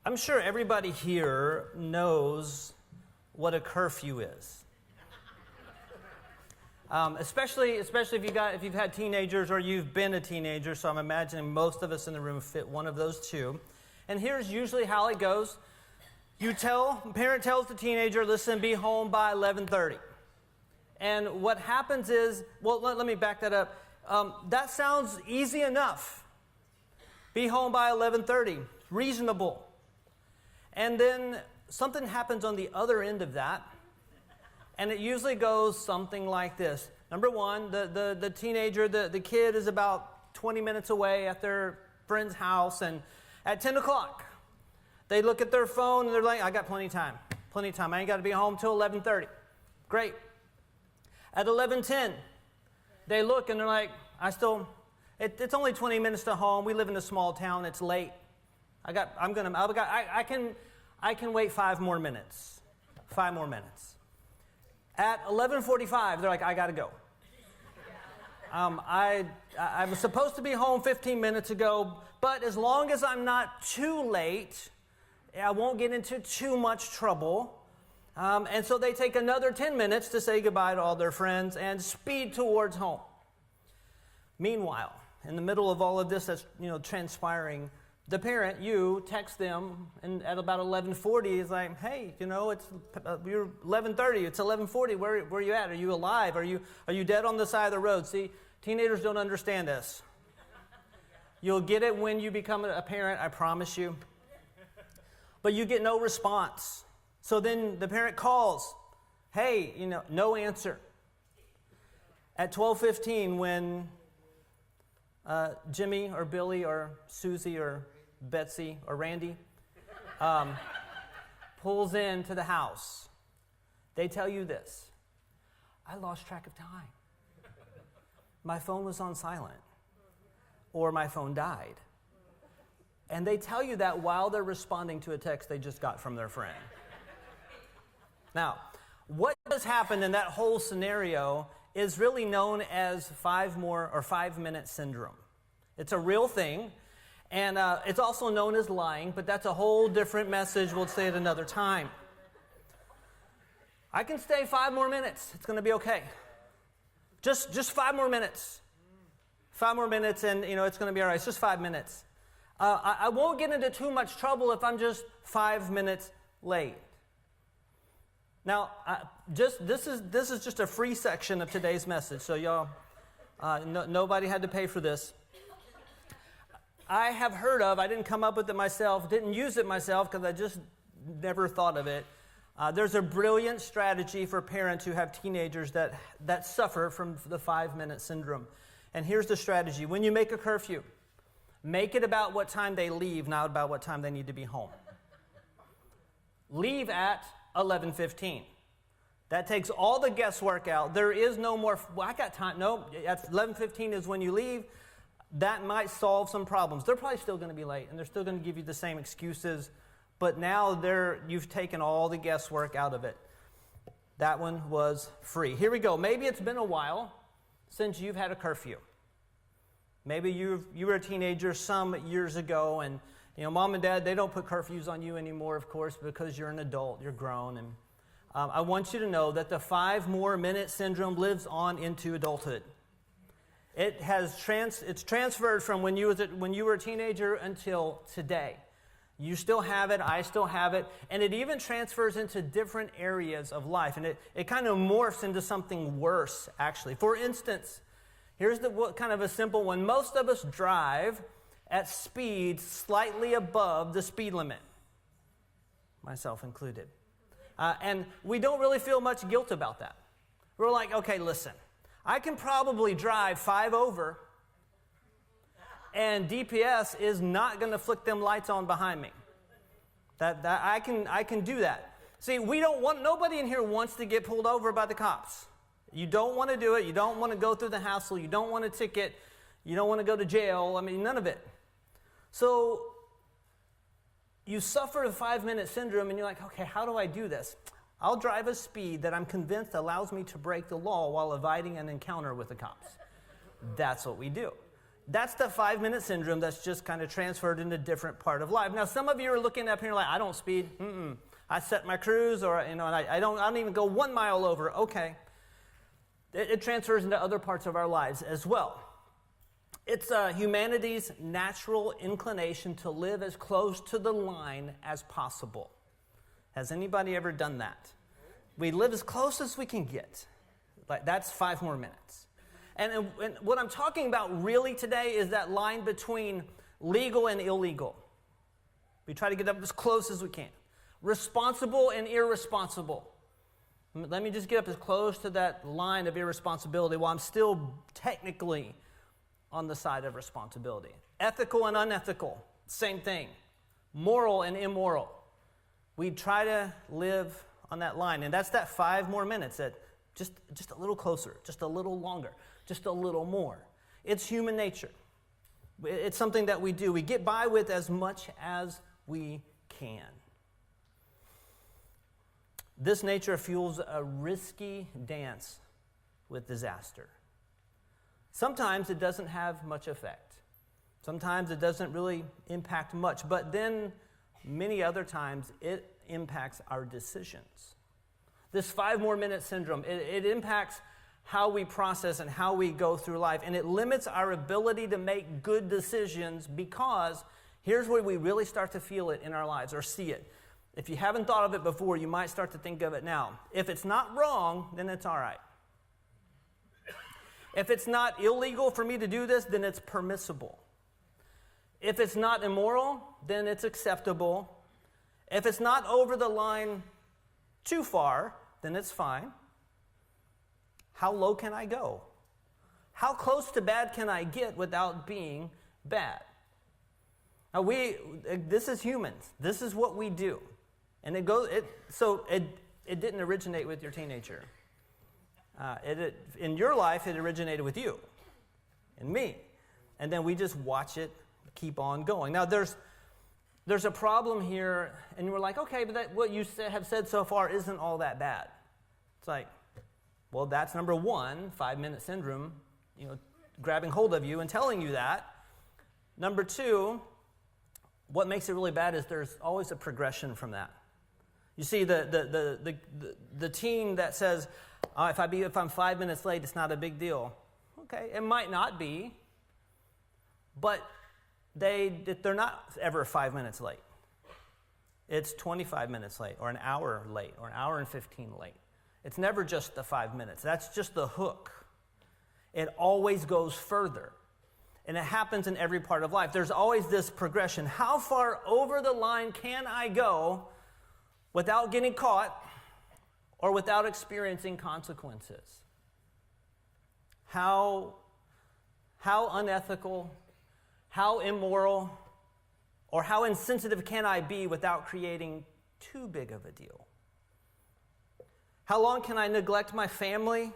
I'm sure everybody here knows what a curfew is. Especially if you've had teenagers or you've been a teenager. So I'm imagining most of us in the room fit one of those two. And here's usually how it goes. Parent tells the teenager, listen, be home by 11:30. And what happens is, well, let me back that up. That sounds easy enough. Be home by 11:30, reasonable. And then something happens on the other end of that. And it usually goes something like this. Number one, the teenager, the kid is about 20 minutes away at their friend's house. And at 10 o'clock, they look at their phone and they're like, I got plenty of time. Plenty of time. I ain't got to be home till 11:30. Great. At 11:10, they look and they're like, it's only 20 minutes to home. We live in a small town. It's late. I can wait 5 more minutes. 5 more minutes. At 11:45, they're like, I got to go. I was supposed to be home 15 minutes ago, but as long as I'm not too late, I won't get into too much trouble. And so they take another 10 minutes to say goodbye to all their friends and speed towards home. Meanwhile, in the middle of all of this that's transpiring, the parent, you text them, and at about 11:40, is like, hey, it's you're 11:30, it's 11:40. Where are you at? Are you alive? Are you dead on the side of the road? See, teenagers don't understand this. You'll get it when you become a parent, I promise you. But you get no response. So then the parent calls. Hey, no answer. At 12:15, when Jimmy or Billy or Susie or Betsy or Randy pulls into the house, they tell you this: I lost track of time. My phone was on silent, or my phone died. And they tell you that while they're responding to a text they just got from their friend. Now, what has happened in that whole scenario is really known as 5-minute syndrome. It's a real thing, and it's also known as lying, but that's a whole different message. We'll say it another time. I can stay 5 more minutes. It's going to be okay. Just 5 more minutes. 5 more minutes, and it's going to be all right. It's just 5 minutes. I won't get into too much trouble if I'm just 5 minutes late. Now, this is just a free section of today's message, so y'all, nobody had to pay for this. I have heard of, I didn't come up with it myself, didn't use it myself because I just never thought of it. There's a brilliant strategy for parents who have teenagers that suffer from the 5-minute syndrome. And here's the strategy. When you make a curfew, make it about what time they leave, not about what time they need to be home. Leave at 11:15. That takes all the guesswork out. There is no more, I got time. No, at 11:15 is when you leave. That might solve some problems. They're probably still going to be late, and they're still going to give you the same excuses. But now you've taken all the guesswork out of it. That one was free. Here we go. Maybe it's been a while since you've had a curfew. Maybe you were a teenager some years ago, and mom and dad, they don't put curfews on you anymore, of course, because you're an adult, you're grown. And I want you to know that the 5-more-minute syndrome lives on into adulthood. It's transferred from when you were a teenager until today. You still have it, I still have it, and it even transfers into different areas of life, and it kind of morphs into something worse, actually. For instance, here's kind of a simple one. Most of us drive at speeds slightly above the speed limit, myself included. And we don't really feel much guilt about that. We're like, okay, listen, I can probably drive 5 over, and DPS is not going to flick them lights on behind me. That I can do that. See, nobody in here wants to get pulled over by the cops. You don't want to do it. You don't want to go through the hassle. You don't want a ticket. You don't want to go to jail. I mean, none of it. So you suffer the 5-minute syndrome, and you're like, okay, how do I do this? I'll drive a speed that I'm convinced allows me to break the law while avoiding an encounter with the cops. That's what we do. That's the 5-minute syndrome that's just kind of transferred into a different part of life. Now, some of you are looking up here like, I don't speed. I set my cruise, or and I don't even go 1 mile over. Okay. It transfers into other parts of our lives as well. It's humanity's natural inclination to live as close to the line as possible. Has anybody ever done that? We live as close as we can get. Like, that's 5 more minutes. And what I'm talking about really today is that line between legal and illegal. We try to get up as close as we can. Responsible and irresponsible. Let me just get up as close to that line of irresponsibility while I'm still technically on the side of responsibility. Ethical and unethical, same thing. Moral and immoral. We try to live on that line, and that's that 5 more minutes, that just a little closer, just a little longer, just a little more. It's human nature. It's something that we do. We get by with as much as we can. This nature fuels a risky dance with disaster. Sometimes it doesn't have much effect. Sometimes it doesn't really impact much, but then many other times it impacts our decisions. This 5 more minute syndrome, it impacts how we process and how we go through life, and it limits our ability to make good decisions, because here's where we really start to feel it in our lives or see it. If you haven't thought of it before, you might start to think of it now. If it's not wrong, then it's all right. If it's not illegal for me to do this, then it's permissible. If it's not immoral, then it's acceptable. If it's not over the line too far, then it's fine. How low can I go? How close to bad can I get without being bad? Now this is humans. This is what we do. And it didn't originate with your teenager. In your life, it originated with you and me. And then we just watch it keep on going. Now, there's a problem here, and we're like, okay, but what you have said so far isn't all that bad. It's like, well, that's number 1, 5-minute syndrome, grabbing hold of you and telling you that. Number 2, what makes it really bad is there's always a progression from that. You see, the teen that says, if I'm 5 minutes late, it's not a big deal. Okay, it might not be, but they're not ever 5 minutes late. It's 25 minutes late, or an hour late, or an hour and 15 late. It's never just the 5 minutes. That's just the hook. It always goes further. And it happens in every part of life. There's always this progression. How far over the line can I go without getting caught or without experiencing consequences? How unethical, how immoral, or how insensitive can I be without creating too big of a deal? How long can I neglect my family?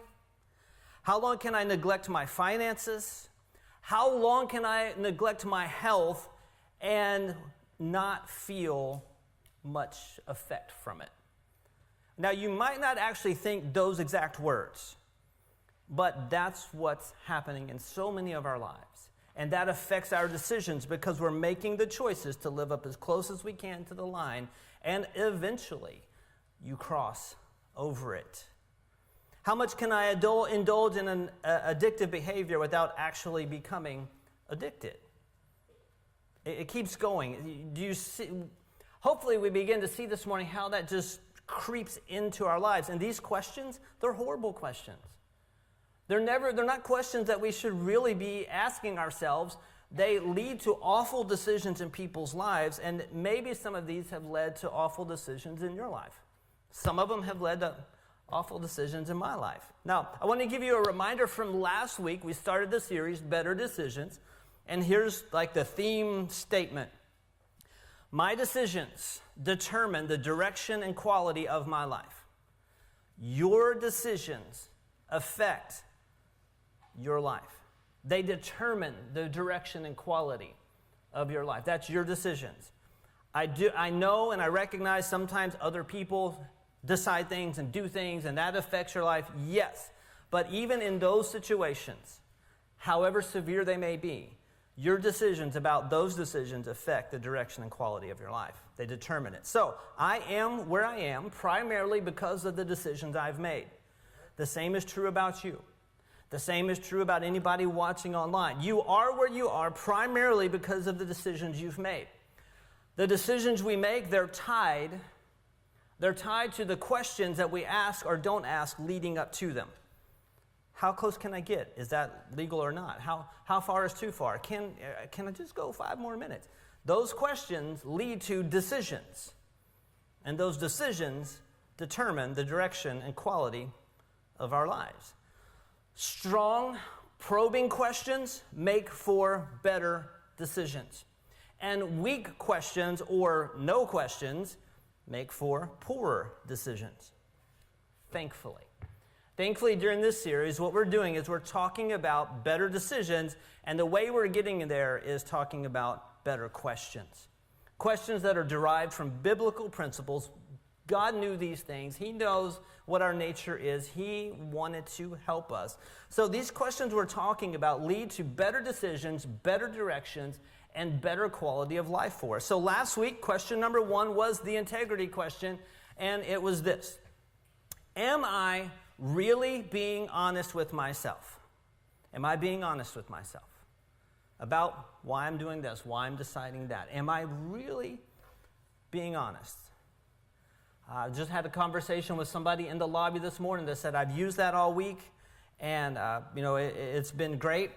How long can I neglect my finances? How long can I neglect my health and not feel much effect from it? Now, you might not actually think those exact words, but that's what's happening in so many of our lives. And that affects our decisions because we're making the choices to live up as close as we can to the line, and eventually you cross over it. How much can I indulge in an addictive behavior without actually becoming addicted? It keeps going. Do you see? Hopefully we begin to see this morning how that just creeps into our lives. And these questions, they're horrible questions. They're not questions that we should really be asking ourselves. They lead to awful decisions in people's lives, and maybe some of these have led to awful decisions in your life. Some of them have led to awful decisions in my life. Now, I want to give you a reminder from last week. We started the series, Better Decisions, and here's like the theme statement. My decisions determine the direction and quality of my life. Your decisions affect your life. They determine the direction and quality of your life. That's your decisions. I know and I recognize sometimes other people decide things and do things, and that affects your life, yes. But even in those situations, however severe they may be, Your decisions about those decisions affect the direction and quality of your life. They determine it. So, I am where I am primarily because of the decisions I've made. The same is true about you. The same is true about anybody watching online. You are where you are primarily because of the decisions you've made. The decisions we make, they're tied to the questions that we ask or don't ask leading up to them. How close can I get? Is that legal or not? How far is too far? Can I just go 5 more minutes? Those questions lead to decisions. And those decisions determine the direction and quality of our lives. Strong, probing questions make for better decisions. And weak questions or no questions make for poorer decisions. Thankfully, during this series, what we're doing is we're talking about better decisions, and the way we're getting there is talking about better questions. Questions that are derived from biblical principles. God knew these things. He knows what our nature is. He wanted to help us. So these questions we're talking about lead to better decisions, better directions, and better quality of life for us. So last week, question number 1 was the integrity question, and it was this. Am I really being honest with myself? Am I being honest with myself about why I'm doing this, why I'm deciding that? Am I really being honest? I just had a conversation with somebody in the lobby this morning that said, I've used that all week, and it's been great.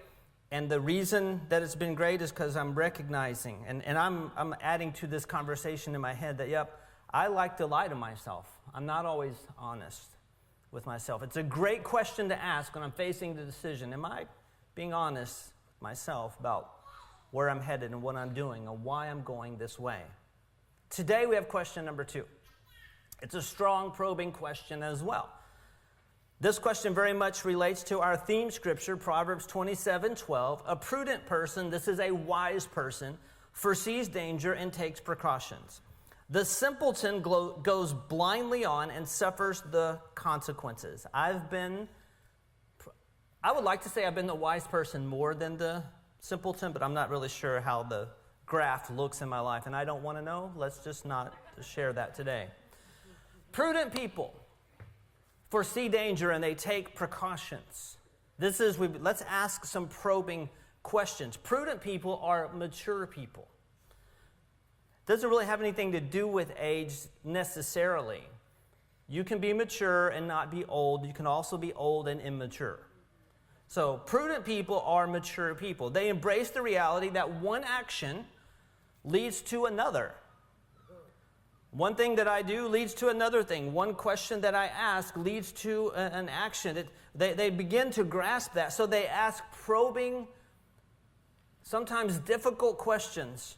And the reason that it's been great is because I'm recognizing, and I'm adding to this conversation in my head that, I like to lie to myself. I'm not always honest with myself. It's a great question to ask when I'm facing the decision. Am I being honest with myself about where I'm headed and what I'm doing and why I'm going this way? Today we have question number 2. It's a strong, probing question as well. This question very much relates to our theme scripture, Proverbs 27:12. A prudent person, this is a wise person, foresees danger and takes precautions. The simpleton goes blindly on and suffers the consequences. I would like to say I've been the wise person more than the simpleton, but I'm not really sure how the graph looks in my life, and I don't want to know. Let's just not share that today. Prudent people foresee danger and they take precautions. Let's ask some probing questions. Prudent people are mature people. Doesn't really have anything to do with age necessarily. You can be mature and not be old. You can also be old and immature. So prudent people are mature people. They embrace the reality that one action leads to another. One thing that I do leads to another thing. One question that I ask leads to an action. They begin to grasp that. So they ask probing, sometimes difficult questions.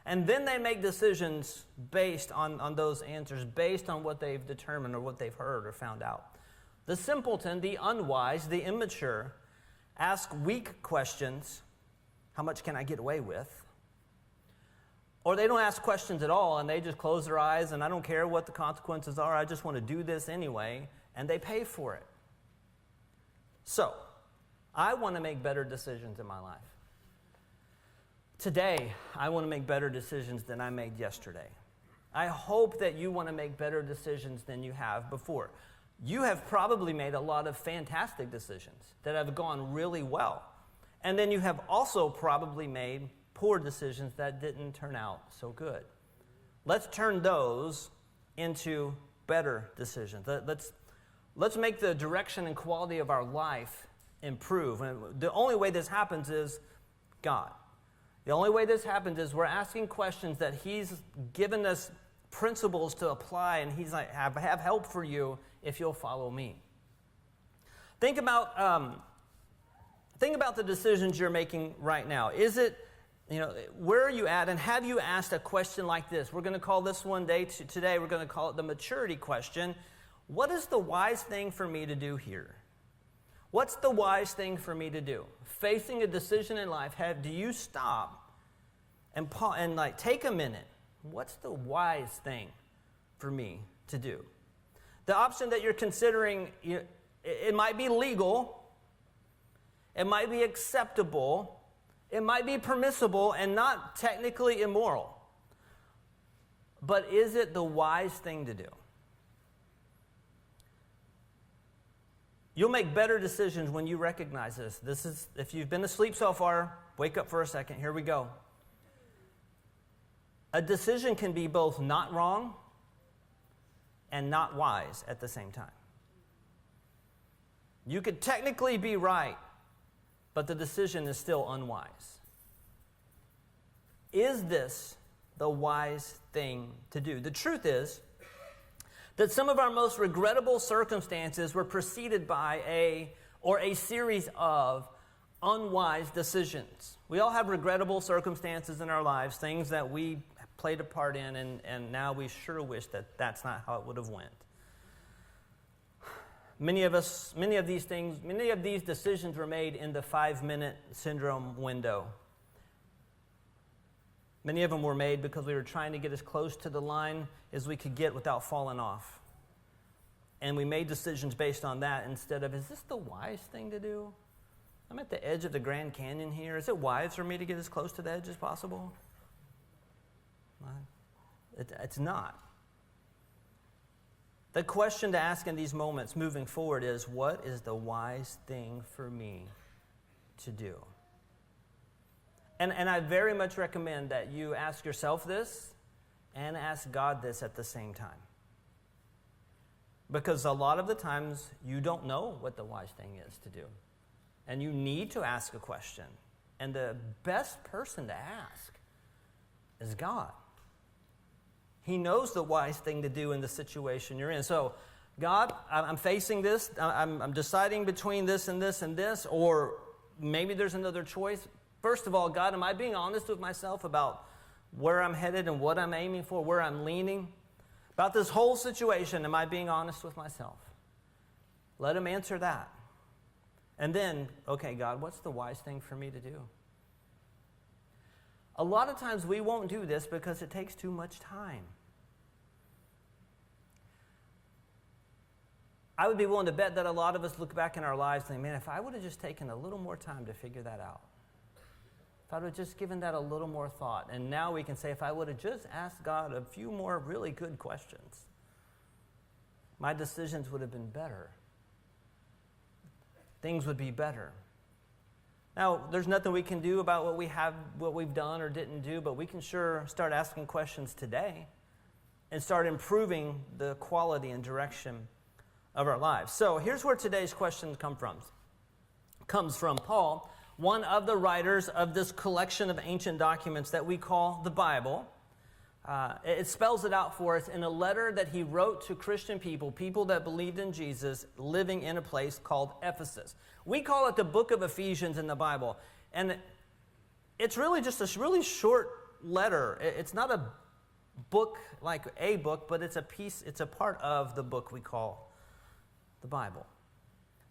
And then they make decisions based on those answers, based on what they've determined or what they've heard or found out. The simpleton, the unwise, the immature, ask weak questions. How much can I get away with? Or they don't ask questions at all, and they just close their eyes, and I don't care what the consequences are. I just want to do this anyway, and they pay for it. So, I want to make better decisions in my life. Today, I want to make better decisions than I made yesterday. I hope that you want to make better decisions than you have before. You have probably made a lot of fantastic decisions that have gone really well. And then you have also probably made poor decisions that didn't turn out so good. Let's turn those into better decisions. Let's make the direction and quality of our life improve. And the only way this happens is God. The only way this happens is we're asking questions that He's given us principles to apply, and He's like, have help for you if you'll follow me. Think about the decisions you're making right now. Is it, where are you at, and have you asked a question like this? We're going to call this one day today, we're going to call it the maturity question. What is the wise thing for me to do here? What's the wise thing for me to do? Facing a decision in life, do you stop and take a minute? What's the wise thing for me to do? The option that you're considering, it might be legal, it might be acceptable, It might be permissible and not technically immoral. But is it the wise thing to do? You'll make better decisions when you recognize this. This is, if you've been asleep so far, wake up for a second. Here we go. A decision can be both not wrong and not wise at the same time. You could technically be right, but the decision is still unwise. Is this the wise thing to do? The truth is that some of our most regrettable circumstances were preceded by a series of unwise decisions. We all have regrettable circumstances in our lives, things that we played a part in, and now we sure wish that that's not how it would have went. Many of these decisions were made in the 5-minute syndrome window. Many of them were made because we were trying to get as close to the line as we could get without falling off. And we made decisions based on that instead of, is this the wise thing to do? I'm at the edge of the Grand Canyon here. Is it wise for me to get as close to the edge as possible? It's not. The question to ask in these moments moving forward is, what is the wise thing for me to do? And I very much recommend that you ask yourself this and ask God this at the same time. Because a lot of the times you don't know what the wise thing is to do. And you need to ask a question. And the best person to ask is God. He knows the wise thing to do in the situation you're in. So, God, I'm facing this. I'm deciding between this and this and this, or maybe there's another choice. First of all, God, am I being honest with myself about where I'm headed and what I'm aiming for, where I'm leaning? About this whole situation, am I being honest with myself? Let him answer that. And then, okay, God, what's the wise thing for me to do? A lot of times we won't do this because it takes too much time. I would be willing to bet that a lot of us look back in our lives and think, man, if I would have just taken a little more time to figure that out, if I would have just given that a little more thought, and now we can say, if I would have just asked God a few more really good questions, my decisions would have been better. Things would be better. Now, there's nothing we can do about what we've done or didn't do, but we can sure start asking questions today and start improving the quality and direction of our lives. So here's where today's question comes from Paul, one of the writers of this collection of ancient documents that we call the Bible. It spells it out for us in a letter that he wrote to Christian people that believed in Jesus, living in a place called Ephesus. We call it the book of Ephesians in the Bible. And it's really just a really short letter. It's not a book like a book, but it's a part of the book we call the Bible.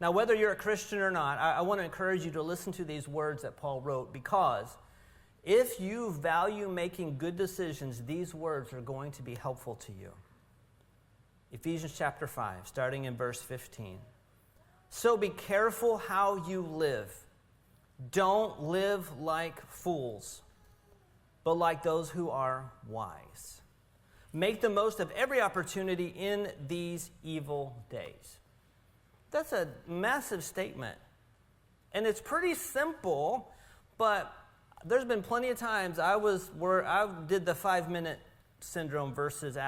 Now, whether you're a Christian or not, I want to encourage you to listen to these words that Paul wrote, because if you value making good decisions, these words are going to be helpful to you. Ephesians chapter 5, starting in verse 15. So be careful how you live. Don't live like fools, but like those who are wise. Make the most of every opportunity in these evil days. That's a massive statement. And it's pretty simple, but there's been plenty of times I did the 5-minute syndrome versus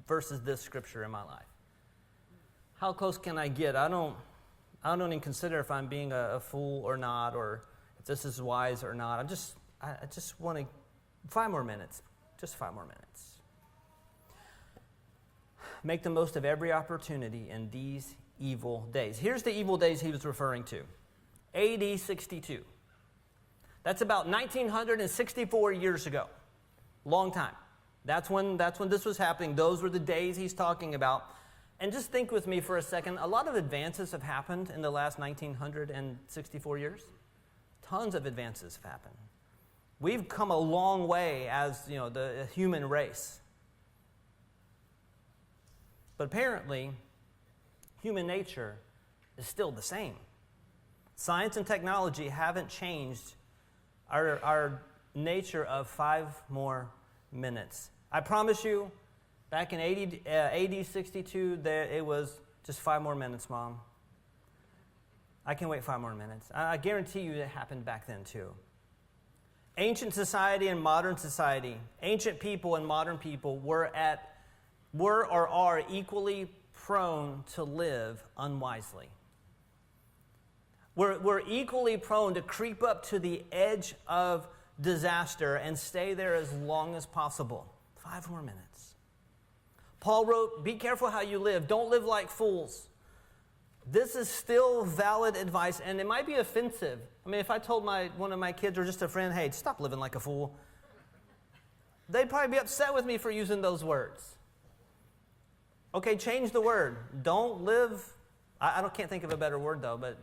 versus this scripture in my life. How close can I get? I don't even consider if I'm being a fool or not, or if this is wise or not. I just want 5 more minutes. Just 5 more minutes. Make the most of every opportunity in these evil days. Here's the evil days he was referring to. AD 62. That's about 1964 years ago. Long time. That's when this was happening. Those were the days he's talking about. And just think with me for a second. A lot of advances have happened in the last 1964 years. Tons of advances have happened. We've come a long way as, the human race. But apparently, human nature is still the same. Science and technology haven't changed our nature of 5 more minutes. I promise you, back in AD 62, it was just 5 more minutes, Mom. I can wait 5 more minutes. I guarantee you it happened back then too. Ancient society and modern society, ancient people and modern people were or are equally prone to live unwisely. We're equally prone to creep up to the edge of disaster and stay there as long as possible. 5 more minutes. Paul wrote, be careful how you live. Don't live like fools. This is still valid advice, and it might be offensive. I mean, if I told one of my kids or just a friend, hey, stop living like a fool, they'd probably be upset with me for using those words. Okay, change the word. Don't live. I can't think of a better word, though, but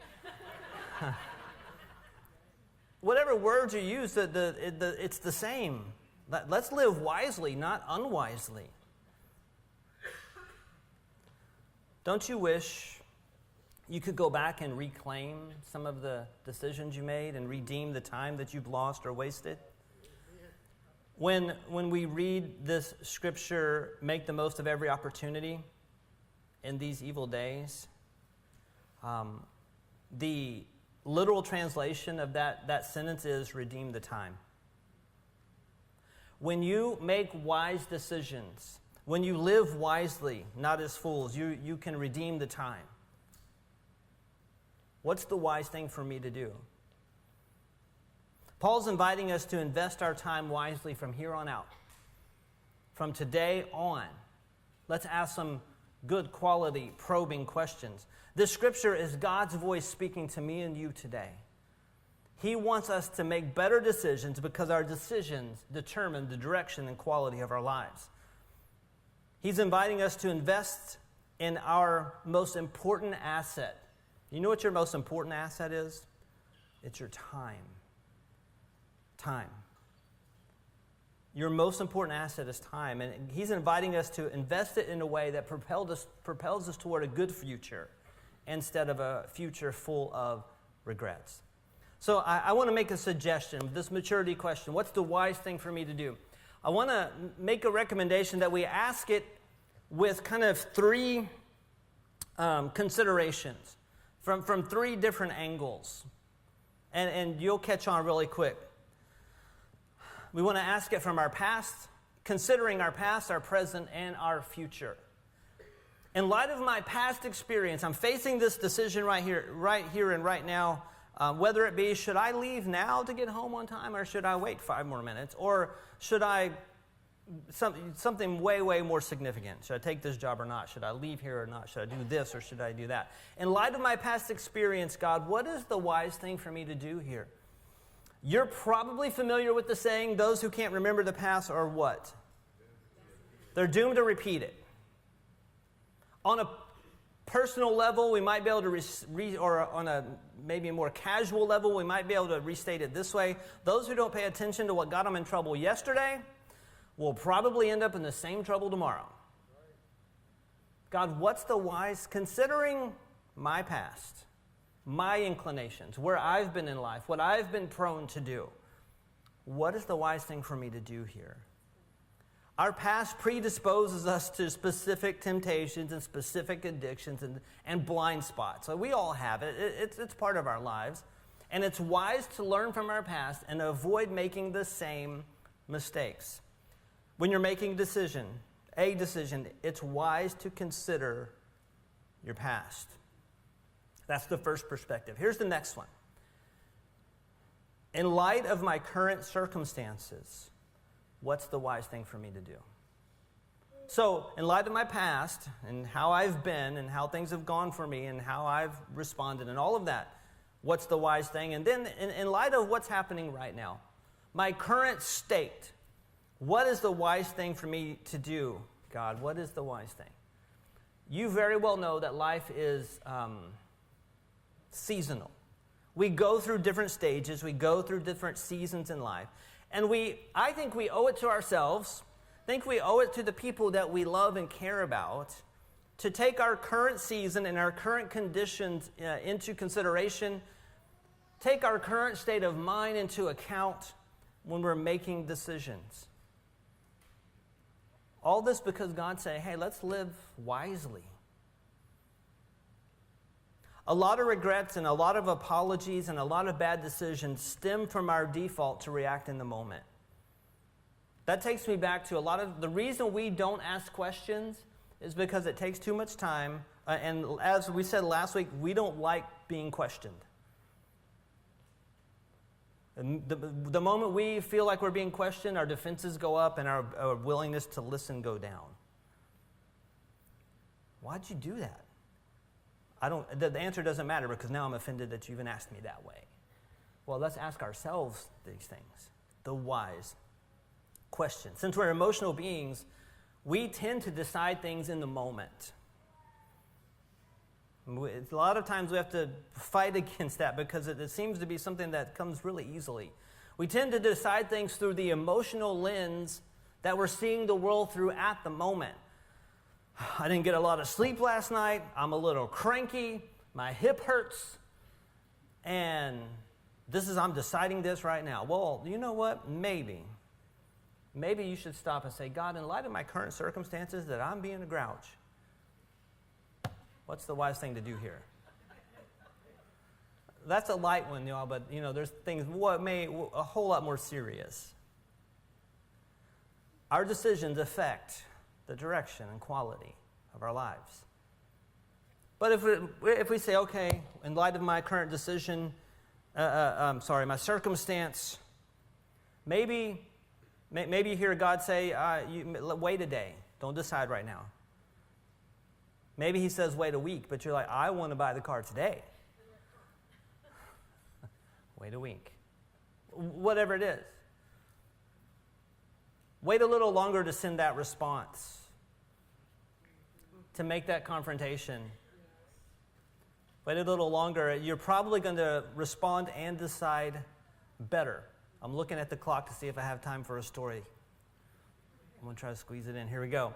whatever words you use, it's the same. Let's live wisely, not unwisely. Don't you wish you could go back and reclaim some of the decisions you made and redeem the time that you've lost or wasted? When we read this scripture, make the most of every opportunity in these evil days, the literal translation of that sentence is redeem the time. When you make wise decisions, when you live wisely, not as fools, you can redeem the time. What's the wise thing for me to do? Paul's inviting us to invest our time wisely from here on out. From today on, let's ask some good quality, probing questions. This scripture is God's voice speaking to me and you today. He wants us to make better decisions because our decisions determine the direction and quality of our lives. He's inviting us to invest in our most important asset. You know what your most important asset is? It's your time. Time. Your most important asset is time. And he's inviting us to invest it in a way that propels us toward a good future instead of a future full of regrets. So I want to make a suggestion, this maturity question. What's the wise thing for me to do? I want to make a recommendation that we ask it with kind of 3 considerations from 3 different angles. And you'll catch on really quick. We want to ask it from our past, considering our past, our present, and our future. In light of my past experience, I'm facing this decision right here and right now, whether it be, should I leave now to get home on time, or should I wait 5 more minutes? Or should I, something way, way more significant. Should I take this job or not? Should I leave here or not? Should I do this or should I do that? In light of my past experience, God, what is the wise thing for me to do here? You're probably familiar with the saying, those who can't remember the past are what? They're doomed to repeat it. On a personal level, we might be able to, or on a maybe more casual level, we might be able to restate it this way. Those who don't pay attention to what got them in trouble yesterday will probably end up in the same trouble tomorrow. God, what's the wise, considering my past, my inclinations, where I've been in life, what I've been prone to do, what is the wise thing for me to do here? Our past predisposes us to specific temptations and specific addictions and blind spots. So we all have it. It's part of our lives. And it's wise to learn from our past and avoid making the same mistakes. When you're making a decision, it's wise to consider your past. That's the first perspective. Here's the next one. In light of my current circumstances, what's the wise thing for me to do? So, in light of my past and how I've been and how things have gone for me and how I've responded and all of that, what's the wise thing? And then, in light of what's happening right now, my current state, what is the wise thing for me to do? God, what is the wise thing? You very well know that life is seasonal. We go through different stages. We go through different seasons in life. And I think we owe it to ourselves, I think we owe it to the people that we love and care about, to take our current season and our current conditions into consideration, take our current state of mind into account when we're making decisions. All this because God's saying, hey, let's live wisely. A lot of regrets and a lot of apologies and a lot of bad decisions stem from our default to react in the moment. That takes me back to a lot of the reason we don't ask questions is because it takes too much time. And as we said last week, we don't like being questioned. And the moment we feel like we're being questioned, our defenses go up and our willingness to listen go down. Why'd you do that? The answer doesn't matter because now I'm offended that you even asked me that way. Well, let's ask ourselves these things. The wise question. Since we're emotional beings, we tend to decide things in the moment. A lot of times we have to fight against that because it seems to be something that comes really easily. We tend to decide things through the emotional lens that we're seeing the world through at the moment. I didn't get a lot of sleep last night. I'm a little cranky. My hip hurts. And I'm deciding this right now. Well, you know what? Maybe you should stop and say, God, in light of my current circumstances that I'm being a grouch, what's the wise thing to do here? That's a light one, y'all, but there's things a whole lot more serious. Our decisions affect the direction and quality of our lives. But if we say, okay, in light of my current decision, my circumstance, maybe you hear God say, wait a day, don't decide right now. Maybe he says, wait a week, but you're like, I want to buy the car today. Wait a week. Whatever it is. Wait a little longer to send that response, to make that confrontation. Wait a little longer. You're probably going to respond and decide better. I'm looking at the clock to see if I have time for a story. I'm going to try to squeeze it in. Here we go.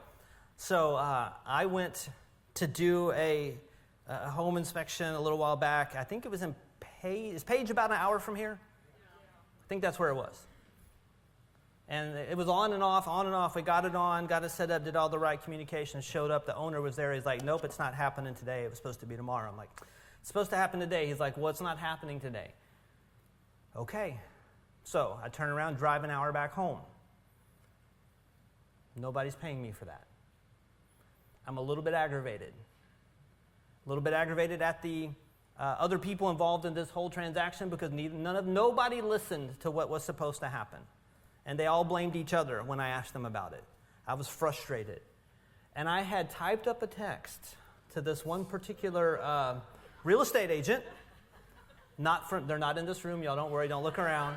So I went to do a home inspection a little while back. I think it was in Page. Is Page about an hour from here? I think that's where it was. And it was on and off. We got it set up, did all the right communications, showed up. The owner was there. He's like, nope, it's not happening today. It was supposed to be tomorrow. I'm like, it's supposed to happen today. He's like, well, it's not happening today. Okay. So I turn around, drive an hour back home. Nobody's paying me for that. I'm a little bit aggravated. At the other people involved in this whole transaction because nobody listened to what was supposed to happen. And they all blamed each other when I asked them about it. I was frustrated. And I had typed up a text to this one particular real estate agent. They're not in this room, y'all don't worry, don't look around.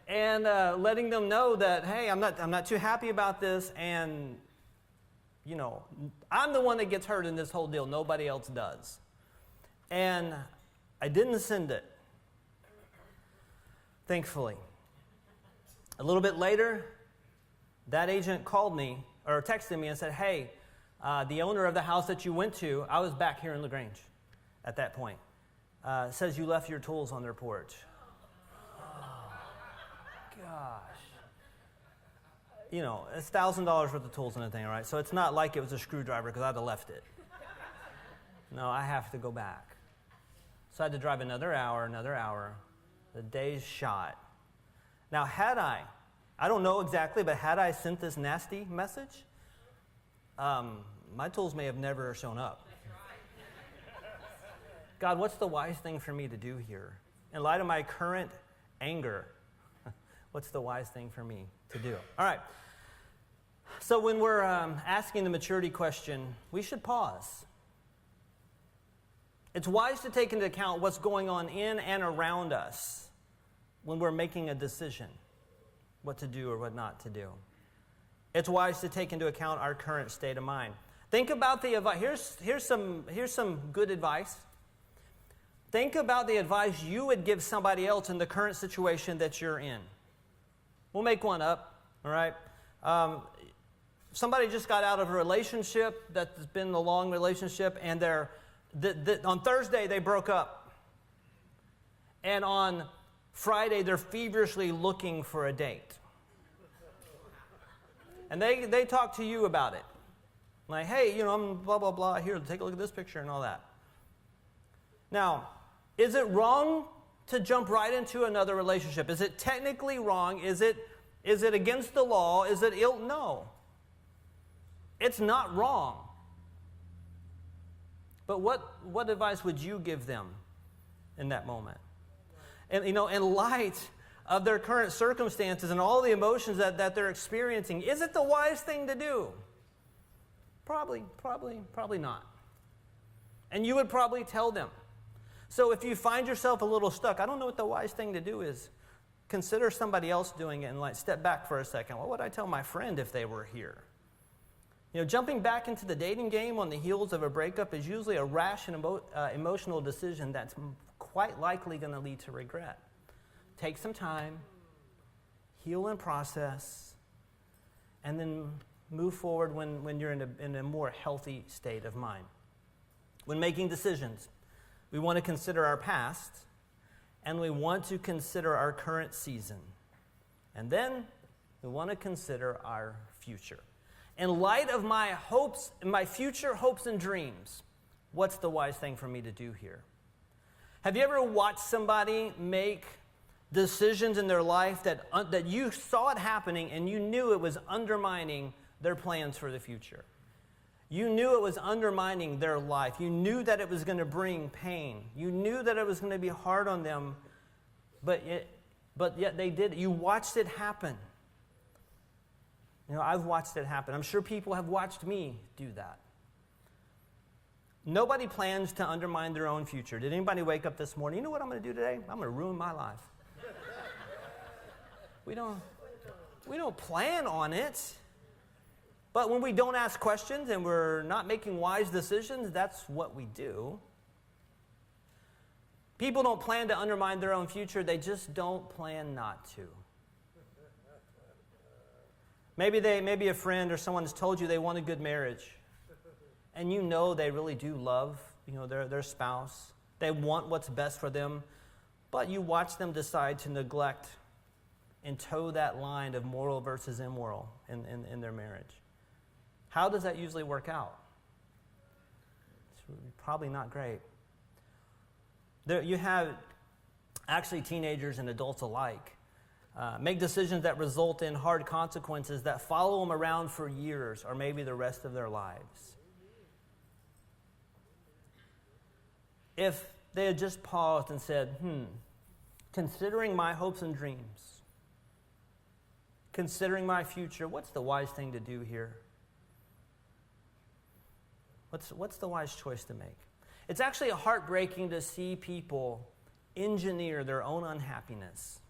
And letting them know that, hey, I'm not too happy about this, and I'm the one that gets hurt in this whole deal. Nobody else does. And I didn't send it, thankfully. A little bit later, that agent called me or texted me and said, hey, the owner of the house that you went to, I was back here in LaGrange at that point, says you left your tools on their porch. Gosh. It's $1,000 worth of tools and everything, all right? So it's not like it was a screwdriver because I'd have left it. No, I have to go back. So I had to drive another hour. The day's shot. Now, I don't know exactly, but had I sent this nasty message, my tools may have never shown up. God, what's the wise thing for me to do here? In light of my current anger, what's the wise thing for me to do? All right. So when we're asking the maturity question, we should pause. It's wise to take into account what's going on in and around us when we're making a decision, what to do or what not to do. It's wise to take into account our current state of mind. Think about the advice. Here's some good advice. Think about the advice you would give somebody else in the current situation that you're in. We'll make one up, all right? Somebody just got out of a relationship that's been a long relationship, and on Thursday they broke up. and on Friday they're feverishly looking for a date. And they talk to you about it. Like, hey, I'm blah, blah, blah. Here, take a look at this picture and all that. Now, is it wrong to jump right into another relationship? Is it technically wrong? Is it against the law? Is it ill? No. It's not wrong. But what advice would you give them in that moment? And, in light of their current circumstances and all the emotions that they're experiencing, is it the wise thing to do? Probably not. And you would probably tell them. So if you find yourself a little stuck, I don't know what the wise thing to do is. Consider somebody else doing it and step back for a second. What would I tell my friend if they were here? Jumping back into the dating game on the heels of a breakup is usually a rash and emotional decision that's quite likely going to lead to regret. Take some time, heal and process, and then move forward when you're in a more healthy state of mind. When making decisions, we want to consider our past, and we want to consider our current season. And then we want to consider our future. In light of my hopes, my future hopes and dreams, what's the wise thing for me to do here? Have you ever watched somebody make decisions in their life that you saw it happening and you knew it was undermining their plans for the future? You knew it was undermining their life. You knew that it was going to bring pain. You knew that it was going to be hard on them, but yet they did. You watched it happen. I've watched it happen. I'm sure people have watched me do that. Nobody plans to undermine their own future. Did anybody wake up this morning, you know what I'm going to do today? I'm going to ruin my life. We don't plan on it. But when we don't ask questions and we're not making wise decisions, that's what we do. People don't plan to undermine their own future. They just don't plan not to. Maybe a friend or someone has told you they want a good marriage, and they really do love, their spouse. They want what's best for them, but you watch them decide to neglect and toe that line of moral versus immoral in their marriage. How does that usually work out? It's probably not great. You have actually teenagers and adults alike make decisions that result in hard consequences that follow them around for years or maybe the rest of their lives. If they had just paused and said, considering my hopes and dreams, considering my future, what's the wise thing to do here? What's the wise choice to make? It's actually heartbreaking to see people engineer their own unhappiness.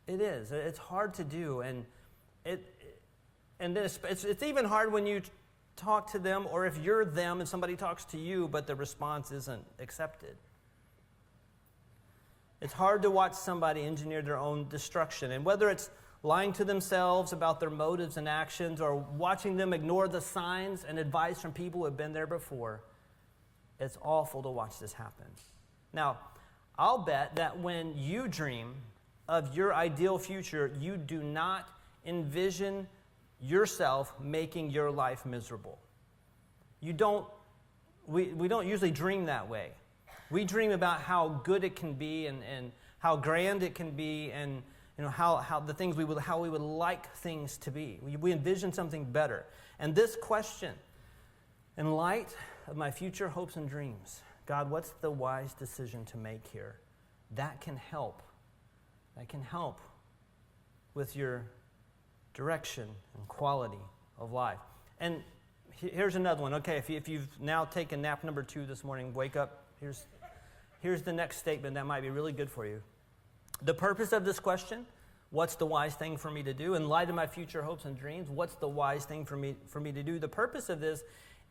It is. It's hard to do, and it's even hard when you talk to them, or if you're them and somebody talks to you, but the response isn't accepted. It's hard to watch somebody engineer their own destruction, and whether it's lying to themselves about their motives and actions, or watching them ignore the signs and advice from people who have been there before, it's awful to watch this happen. Now, I'll bet that when you dream of your ideal future, you do not envision yourself making your life miserable. We don't usually dream that way. We dream about how good it can be and how grand it can be, and how the things how we would like things to be. We envision something better. And this question, in light of my future hopes and dreams, God, what's the wise decision to make here? That can help. That can help with your direction and quality of life. And here's another one. Okay, if you've now taken nap number 2 this morning, wake up. Here's the next statement that might be really good for you. The purpose of this question, what's the wise thing for me to do? In light of my future hopes and dreams, what's the wise thing for me to do? The purpose of this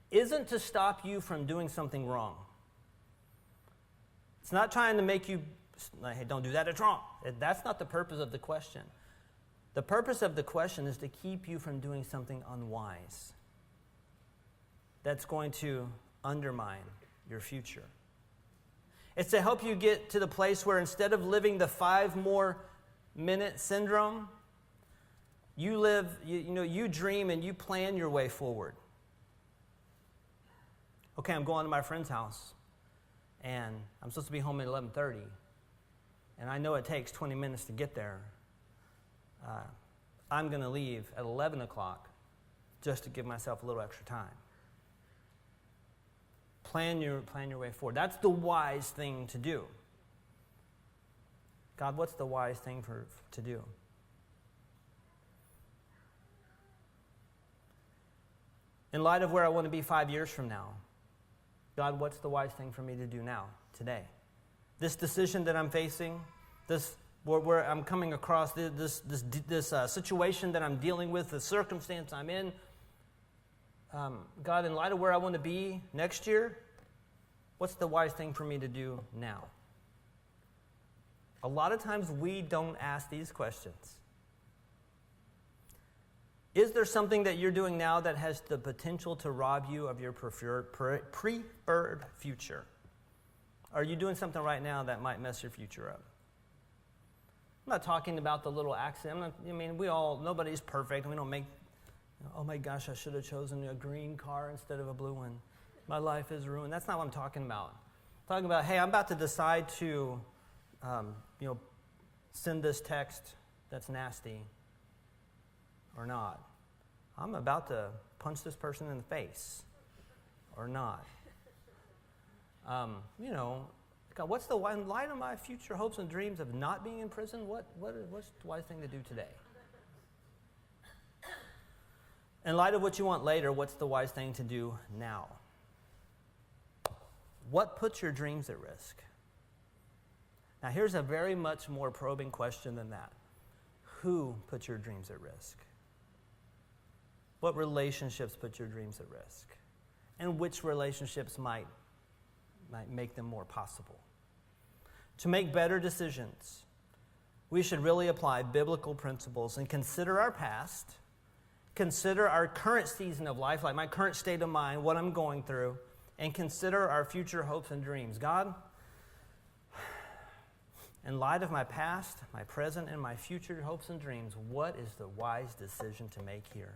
isn't to stop you from doing something wrong. It's not trying to make you, hey, don't do that, it's wrong. That's not the purpose of the question. The purpose of the question is to keep you from doing something unwise that's going to undermine your future. It's to help you get to the place where instead of living the 5 more minute syndrome, you live, you dream and you plan your way forward. Okay, I'm going to my friend's house, and I'm supposed to be home at 11:30, and I know it takes 20 minutes to get there. I'm going to leave at 11 o'clock just to give myself a little extra time. Plan your way forward. That's the wise thing to do. God, what's the wise thing to do? In light of where I want to be 5 years from now, God, what's the wise thing for me to do now, today? This decision that I'm facing, where I'm coming across this situation that I'm dealing with, the circumstance I'm in, God, in light of where I want to be next year, what's the wise thing for me to do now? A lot of times we don't ask these questions. Is there something that you're doing now that has the potential to rob you of your preferred future? Are you doing something right now that might mess your future up? I'm not talking about the little accident. Nobody's perfect. We don't make, oh my gosh, I should have chosen a green car instead of a blue one. My life is ruined. That's not what I'm talking about. I'm talking about, hey, I'm about to decide to, send this text that's nasty or not. I'm about to punch this person in the face or not. God, what's the in light of my future hopes and dreams of not being in prison? What's the wise thing to do today? In light of what you want later, what's the wise thing to do now? What puts your dreams at risk? Now, here's a very much more probing question than that. Who puts your dreams at risk? What relationships put your dreams at risk? And which relationships might make them more possible? To make better decisions, we should really apply biblical principles and consider our past, consider our current season of life, like my current state of mind, what I'm going through, and consider our future hopes and dreams. God, in light of my past, my present, and my future hopes and dreams, what is the wise decision to make here?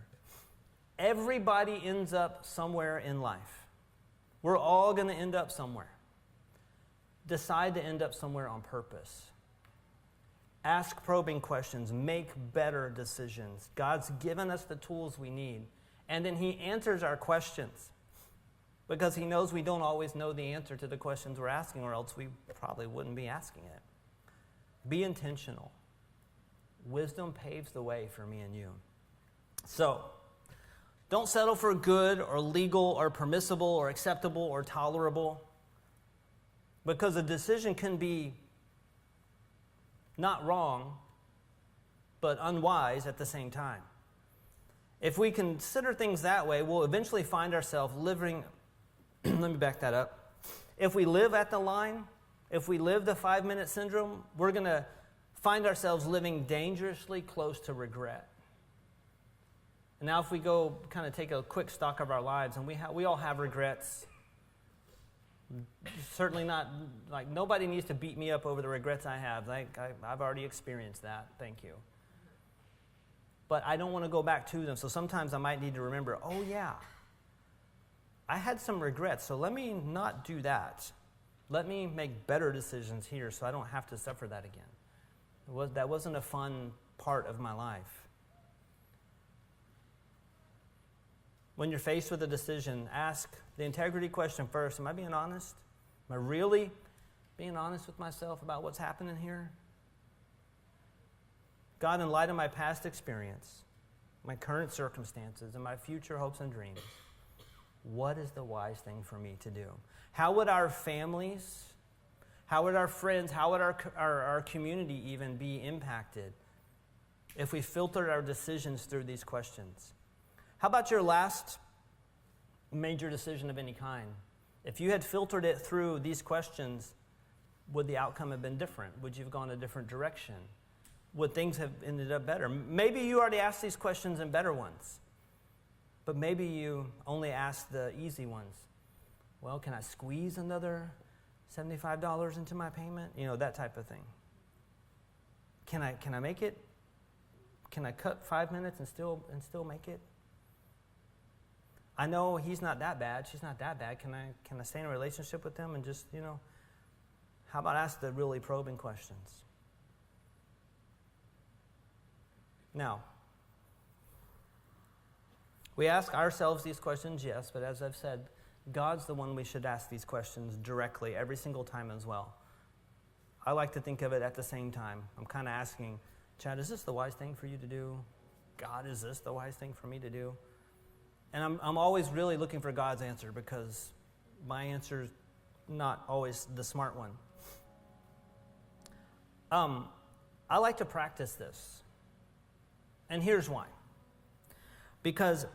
Everybody ends up somewhere in life. We're all going to end up somewhere. Decide to end up somewhere on purpose. Ask probing questions. Make better decisions. God's given us the tools we need. And then He answers our questions because He knows we don't always know the answer to the questions we're asking, or else we probably wouldn't be asking it. Be intentional. Wisdom paves the way for me and you. So, don't settle for good or legal or permissible or acceptable or tolerable, because a decision can be not wrong, but unwise at the same time. If we consider things that way, we'll eventually find ourselves living, let me back that up. If we live at the line, if we live the 5-minute syndrome, we're going to find ourselves living dangerously close to regret. And now if we go kind of take a quick stock of our lives, and we all have regrets. Certainly not, like, nobody needs to beat me up over the regrets I have. I've already experienced that. Thank you. But I don't want to go back to them. So sometimes I might need to remember, oh yeah, I had some regrets, so let me not do that. Let me make better decisions here so I don't have to suffer that again. That wasn't a fun part of my life. When you're faced with a decision, ask the integrity question first. Am I being honest? Am I really being honest with myself about what's happening here? God, in light of my past experience, my current circumstances, and my future hopes and dreams, what is the wise thing for me to do? How would our families, how would our friends, how would our community even be impacted if we filtered our decisions through these questions? How about your last major decision of any kind? If you had filtered it through these questions, would the outcome have been different? Would you have gone a different direction? Would things have ended up better? Maybe you already asked these questions and better ones, but maybe you only asked the easy ones. Well, can I squeeze another $75 into my payment? You know, that type of thing. Can I make it? Can I cut 5 minutes and still make it? I know he's not that bad. She's not that bad. Can I stay in a relationship with them and just, how about ask the really probing questions? Now, we ask ourselves these questions, yes, but as I've said, God's the one we should ask these questions directly every single time as well. I like to think of it at the same time. I'm kind of asking, Chad, is this the wise thing for you to do? God, is this the wise thing for me to do? And I'm always really looking for God's answer because my answer is not always the smart one. I like to practice this. And here's why. Because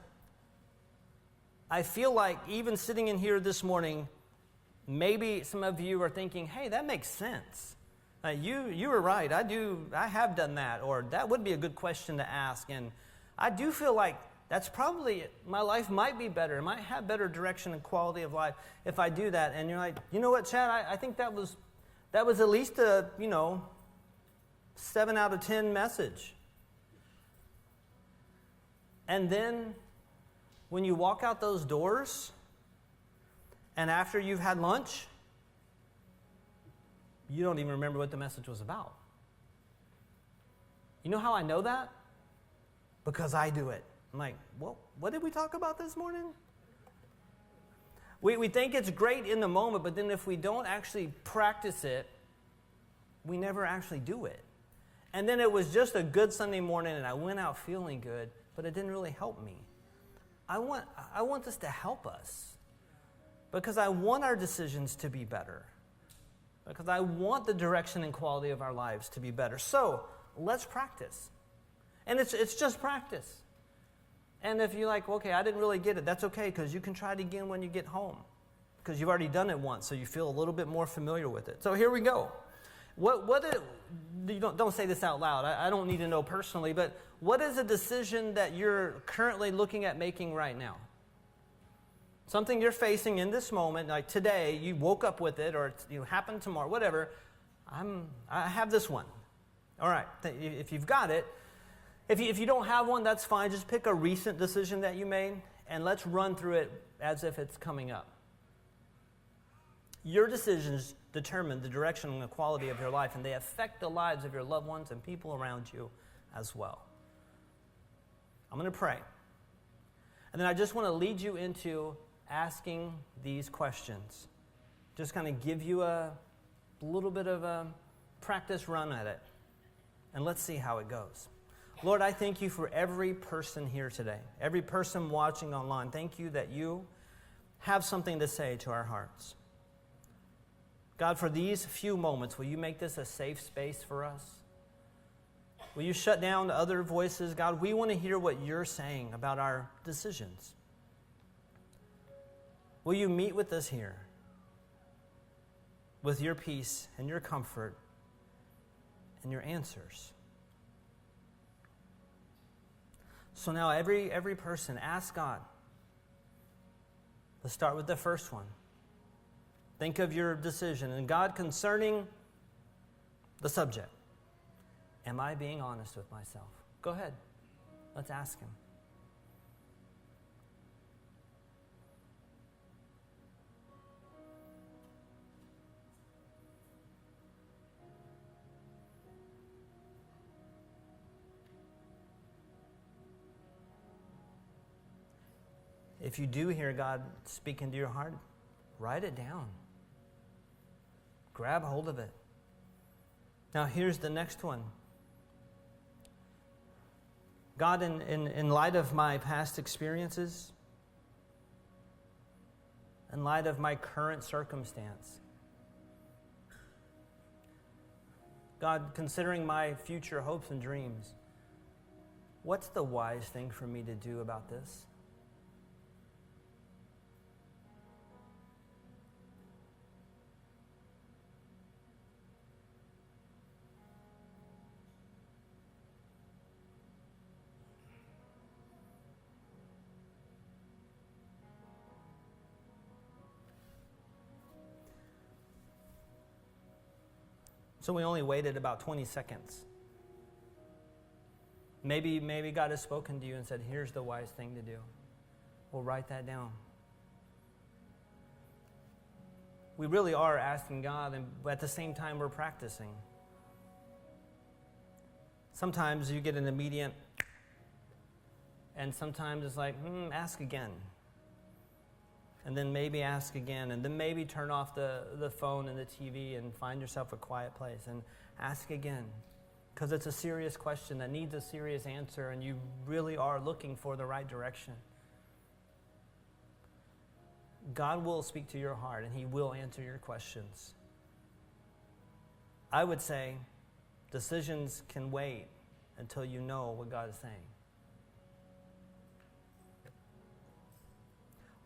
I feel like even sitting in here this morning, maybe some of you are thinking, hey, that makes sense. You were right. I have done that. Or that would be a good question to ask. And I do feel like that's probably, my life might be better. It might have better direction and quality of life if I do that. And you're like, you know what, Chad, I think that was at least a, 7 out of 10 message. And then when you walk out those doors and after you've had lunch, you don't even remember what the message was about. You know how I know that? Because I do it. I'm like, well, what did we talk about this morning? We think it's great in the moment, but then if we don't actually practice it, we never actually do it. And then it was just a good Sunday morning and I went out feeling good, but it didn't really help me. I want this to help us because I want our decisions to be better, because I want the direction and quality of our lives to be better. So let's practice. And it's just practice. And if you're like, okay, I didn't really get it, that's okay, because you can try it again when you get home, because you've already done it once, so you feel a little bit more familiar with it. So here we go. Don't say this out loud. I don't need to know personally, but what is a decision that you're currently looking at making right now? Something you're facing in this moment, like today, you woke up with it, or it happened tomorrow, whatever. I have this one. All right, if you've got it. If you don't have one, that's fine. Just pick a recent decision that you made, and let's run through it as if it's coming up. Your decisions determine the direction and the quality of your life, and they affect the lives of your loved ones and people around you as well. I'm going to pray. And then I just want to lead you into asking these questions. Just kind of give you a little bit of a practice run at it, and let's see how it goes. Lord, I thank you for every person here today, every person watching online. Thank you that you have something to say to our hearts. God, for these few moments, will you make this a safe space for us? Will you shut down other voices? God, we want to hear what you're saying about our decisions. Will you meet with us here with your peace and your comfort and your answers? So now every person, ask God. Let's start with the first one. Think of your decision. And God, concerning the subject, am I being honest with myself? Go ahead. Let's ask him. If you do hear God speak into your heart, write it down. Grab hold of it. Now here's the next one. God, in light of my past experiences, in light of my current circumstance, God, considering my future hopes and dreams, what's the wise thing for me to do about this? So we only waited about 20 seconds. Maybe God has spoken to you and said, here's the wise thing to do. Well, write that down. We really are asking God, and at the same time we're practicing. Sometimes you get an immediate, and sometimes it's like, ask again. And then maybe ask again, and then maybe turn off the phone and the TV and find yourself a quiet place and ask again. Because it's a serious question that needs a serious answer, and you really are looking for the right direction. God will speak to your heart, and He will answer your questions. I would say decisions can wait until you know what God is saying.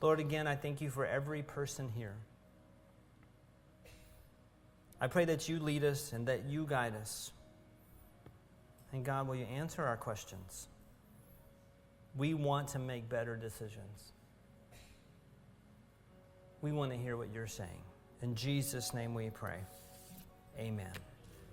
Lord, again, I thank you for every person here. I pray that you lead us and that you guide us. And God, will you answer our questions? We want to make better decisions. We want to hear what you're saying. In Jesus' name we pray. Amen.